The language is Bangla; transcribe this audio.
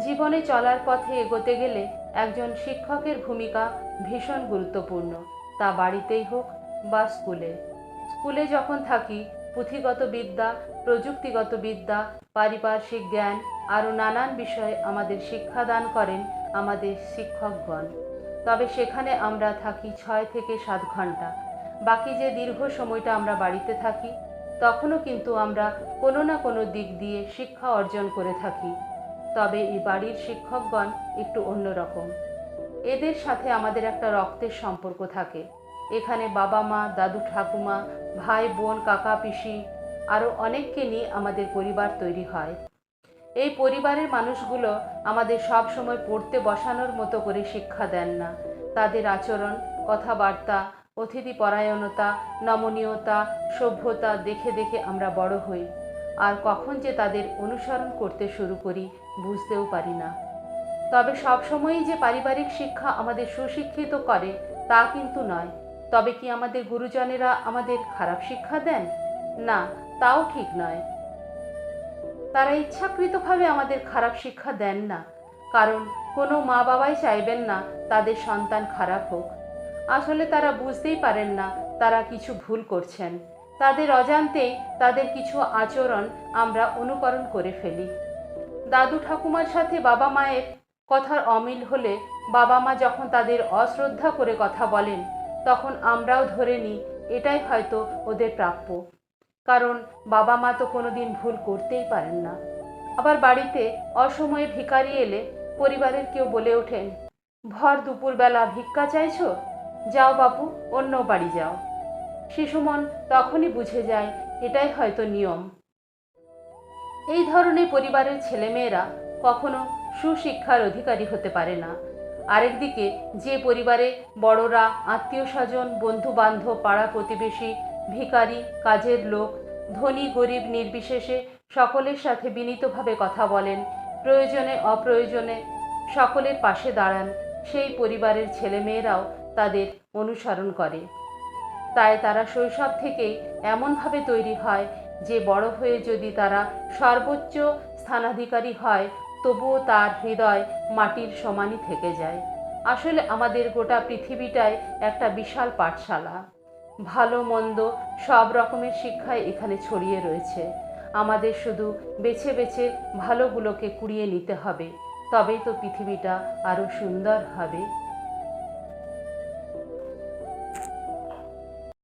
জীবনে চলার পথে এগোতে গেলে একজন শিক্ষকের ভূমিকা ভীষণ গুরুত্বপূর্ণ, তা বাড়িতেই হোক বা স্কুলে। স্কুলে যখন থাকি, পুঁথিগত বিদ্যা, প্রযুক্তিগত বিদ্যা, পারিপার্শ্বিক জ্ঞান আরও নানান বিষয়ে আমাদের শিক্ষাদান করেন আমাদের শিক্ষকগণ। তবে সেখানে আমরা থাকি 6 থেকে 7 ঘন্টা। বাকি যে দীর্ঘ সময়টা আমরা বাড়িতে থাকি, তখনও কিন্তু আমরা কোনো না কোনো দিক দিয়ে শিক্ষা অর্জন করে থাকি। তবে এই বাড়ির শিক্ষকগণ একটু অন্যরকম। এদের সাথে আমাদের একটা রক্তের সম্পর্ক থাকে। এখানে বাবা মা, দাদু ঠাকুমা, ভাই বোন, কাকা পিসি আরও অনেককে নিয়ে আমাদের পরিবার তৈরি হয়। এই পরিবারের মানুষগুলো আমাদের সব সময় পড়তে বসানোর মতো করে শিক্ষা দেন না। তাদের আচরণ, কথাবার্তা, অতিথি পরায়ণতা, নমনীয়তা, সভ্যতা দেখে দেখে আমরা বড় হই। আর কখন যে তাদের অনুসরণ করতে শুরু করি বুঝতেও পারি না। তবে সবসময়ই যে পারিবারিক শিক্ষা আমাদের সুশিক্ষিত করে তা কিন্তু নয়। তবে কি আমাদের গুরুজনেরা আমাদের খারাপ শিক্ষা দেন? না, তাও ঠিক নয়। তারা ইচ্ছাকৃতভাবে আমাদের খারাপ শিক্ষা দেন না, কারণ কোনো মা বাবাই চাইবেন না তাদের সন্তান খারাপ হোক। আসলে তারা বুঝতেই পারেন না তারা কিছু ভুল করছেন। তাদের অজান্তেই তাদের কিছু আচরণ আমরা অনুকরণ করে ফেলি। দাদু ঠাকুমার সাথে বাবা মায়ের কথার অমিল হলে বাবা মা যখন তাদের অশ্রদ্ধা করে কথা বলেন, তখন আমরাও ধরে নিই এটাই হয়তো ওদের প্রাপ্য। কারণ বাবা মা তো কোনোদিন ভুল করতেই পারেন না। আবার বাড়িতে অসময়ে ভিখারি এলে পরিবারের কেউ বলে ওঠেন, ভর দুপুরবেলা ভিক্ষা চাইছো? যাও বাপু, অন্য বাড়ি যাও। শিশু মন তখনই বুঝে যায় এটাই হয়তো নিয়ম। এই ধরনের পরিবারের ছেলেমেয়েরা কখনো সুশিক্ষার অধিকারী হতে পারে না। আরেকদিকে যে পরিবারে বড়রা আত্মীয় স্বজন, বন্ধু বান্ধব, পাড়া প্রতিবেশী, ভিখারি, কাজের লোক, ধনী গরিব নির্বিশেষে সকলের সাথে বিনীতভাবে কথা বলেন, প্রয়োজনে অপ্রয়োজনে সকলের পাশে দাঁড়ান, সেই পরিবারের ছেলেমেয়েরাও তাদের অনুসরণ করে। তাই তারা শৈশব থেকেই এমনভাবে তৈরি হয় যে বড় হয়ে যদি তারা সর্বোচ্চ স্থানাধিকারী হয়, তবুও তার হৃদয় মাটির সমানই থেকে যায়। আসলে আমাদের গোটা পৃথিবীটাই একটা বিশাল পাঠশালা। ভালো মন্দ সব রকমের শিক্ষাই এখানে ছড়িয়ে রয়েছে। আমাদের শুধু বেছে বেছে ভালোগুলোকে কুড়িয়ে নিতে হবে, তবেই তো পৃথিবীটা আরও সুন্দর হবে।